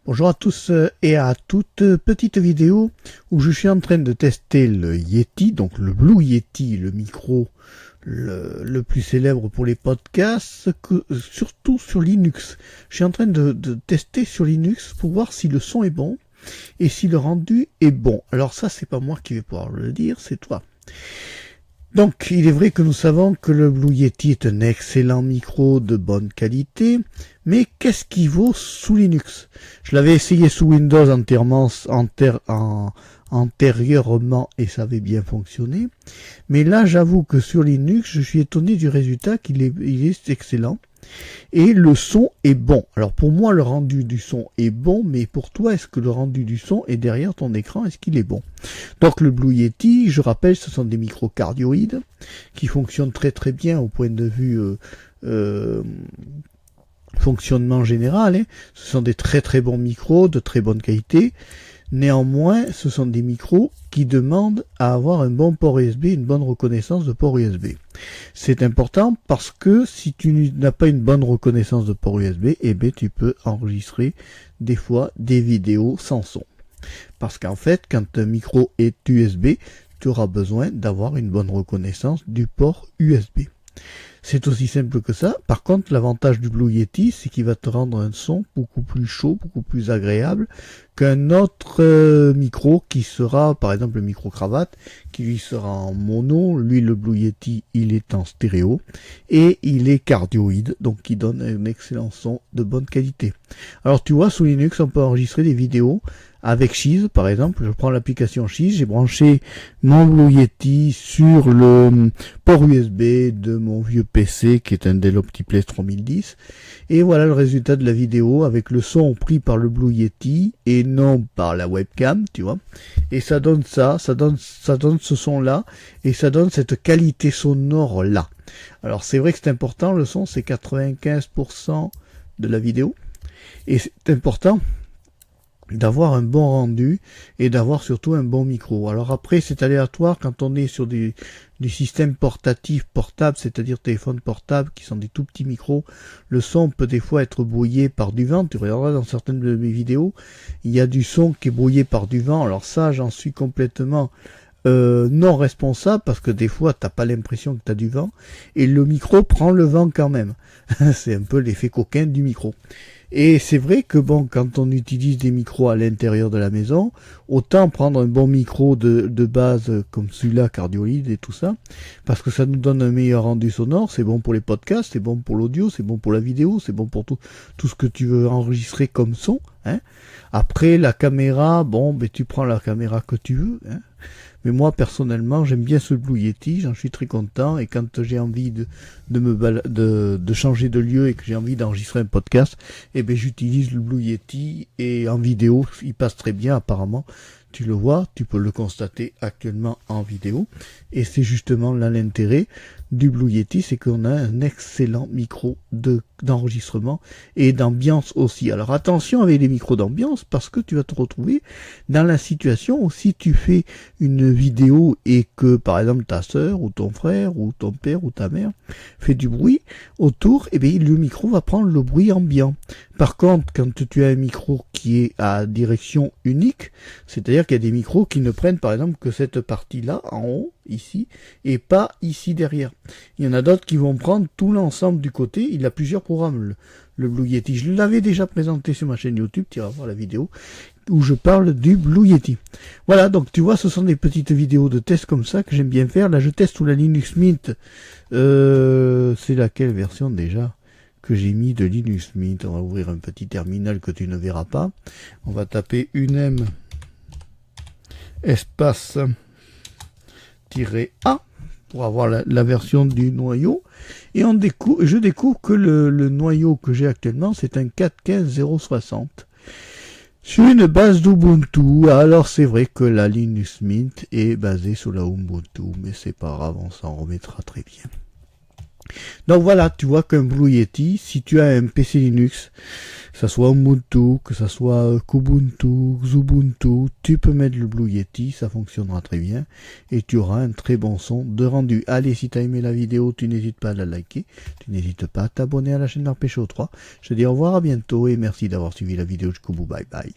Bonjour à tous et à toutes, petite vidéo où je suis en train de tester le Yeti, donc le Blue Yeti, le micro le plus célèbre pour les podcasts, surtout sur Linux. Je suis en train de tester sur Linux pour voir si le son est bon et si le rendu est bon. Alors ça, c'est pas moi qui vais pouvoir le dire, c'est toi. Donc, il est vrai que nous savons que le Blue Yeti est un excellent micro de bonne qualité, mais qu'est-ce qui vaut sous Linux? Je l'avais essayé sous Windows antérieurement et ça avait bien fonctionné, mais là j'avoue que sur Linux, je suis étonné du résultat qu'il est excellent. Et le son est bon. Alors pour moi, le rendu du son est bon, mais pour toi, est-ce que le rendu du son est derrière ton écran? Est-ce qu'il est bon? Donc le Blue Yeti, je rappelle, ce sont des micros cardioïdes qui fonctionnent très très bien au point de vue fonctionnement général. Hein. Ce sont des très très bons micros, de très bonne qualité. Néanmoins, ce sont des micros qui demandent à avoir un bon port USB, une bonne reconnaissance de port USB. C'est important parce que si tu n'as pas une bonne reconnaissance de port USB, eh bien, tu peux enregistrer des fois des vidéos sans son. Parce qu'en fait, quand un micro est USB, tu auras besoin d'avoir une bonne reconnaissance du port USB. C'est aussi simple que ça. Par contre, l'avantage du Blue Yeti, c'est qu'il va te rendre un son beaucoup plus chaud, beaucoup plus agréable qu'un autre micro qui sera, par exemple, le micro cravate, qui lui sera en mono. Lui, le Blue Yeti, il est en stéréo et il est cardioïde, donc il donne un excellent son de bonne qualité. Alors, tu vois, sous Linux, on peut enregistrer des vidéos avec Cheese, par exemple. Je prends l'application Cheese, j'ai branché mon Blue Yeti sur le port USB de mon vieux PC qui est un Dell Optiplay 3010 et voilà le résultat de la vidéo avec le son pris par le Blue Yeti et non par la webcam, tu vois, et ça donne ça donne ce son là et ça donne cette qualité sonore là. Alors c'est vrai que c'est important, le son c'est 95% de la vidéo et c'est important d'avoir un bon rendu et d'avoir surtout un bon micro. Alors après, c'est aléatoire quand on est sur du système portable, c'est-à-dire téléphone portable, qui sont des tout petits micros. Le son peut des fois être brouillé par du vent. Tu regarderas dans certaines de mes vidéos, il y a du son qui est brouillé par du vent. Alors ça, j'en suis complètement non responsable parce que des fois, t'as pas l'impression que tu as du vent et le micro prend le vent quand même. C'est un peu l'effet coquin du micro. Et c'est vrai que bon, quand on utilise des micros à l'intérieur de la maison, autant prendre un bon micro de base comme celui-là, cardioïde et tout ça, parce que ça nous donne un meilleur rendu sonore, c'est bon pour les podcasts, c'est bon pour l'audio, c'est bon pour la vidéo, c'est bon pour tout ce que tu veux enregistrer comme son. Hein. Après, la caméra, bon, ben tu prends la caméra que tu veux. Hein. Mais moi, personnellement, j'aime bien ce Blue Yeti, j'en suis très content. Et quand j'ai envie de changer de lieu et que j'ai envie d'enregistrer un podcast, eh ben, j'utilise le Blue Yeti et en vidéo, il passe très bien apparemment. Tu le vois, tu peux le constater actuellement en vidéo. Et c'est justement là l'intérêt du Blue Yeti, c'est qu'on a un excellent micro d'enregistrement et d'ambiance aussi. Alors attention avec les micros d'ambiance parce que tu vas te retrouver dans la situation où si tu fais une vidéo et que par exemple ta sœur ou ton frère ou ton père ou ta mère fait du bruit autour, eh bien le micro va prendre le bruit ambiant. Par contre, quand tu as un micro qui est à direction unique, c'est-à-dire qu'il y a des micros qui ne prennent par exemple que cette partie-là en haut, ici, et pas ici derrière. Il y en a d'autres qui vont prendre tout l'ensemble du côté. Il a plusieurs programmes, le Blue Yeti. Je l'avais déjà présenté sur ma chaîne YouTube, tu iras voir la vidéo où je parle du Blue Yeti. Voilà, donc tu vois, ce sont des petites vidéos de tests comme ça que j'aime bien faire. Là, je teste sous la Linux Mint. C'est laquelle version déjà que j'ai mis de Linux Mint? On va ouvrir un petit terminal que tu ne verras pas. On va taper UNEM espace -A pour avoir la version du noyau et je découvre que le noyau que j'ai actuellement c'est un 4.15.0.60 sur une base d'Ubuntu. Alors c'est vrai que la Linux Mint est basée sur la Ubuntu, mais c'est pas grave, on s'en remettra très bien. Donc voilà, tu vois qu'un Blue Yeti, si tu as un PC Linux, que ça soit Ubuntu, que ça soit Kubuntu, Xubuntu, tu peux mettre le Blue Yeti, ça fonctionnera très bien, et tu auras un très bon son de rendu. Allez, si tu as aimé la vidéo, tu n'hésites pas à la liker, tu n'hésites pas à t'abonner à la chaîne d'Arpécho 3. Je te dis au revoir, à bientôt, et merci d'avoir suivi la vidéo jusqu'au bout, bye bye.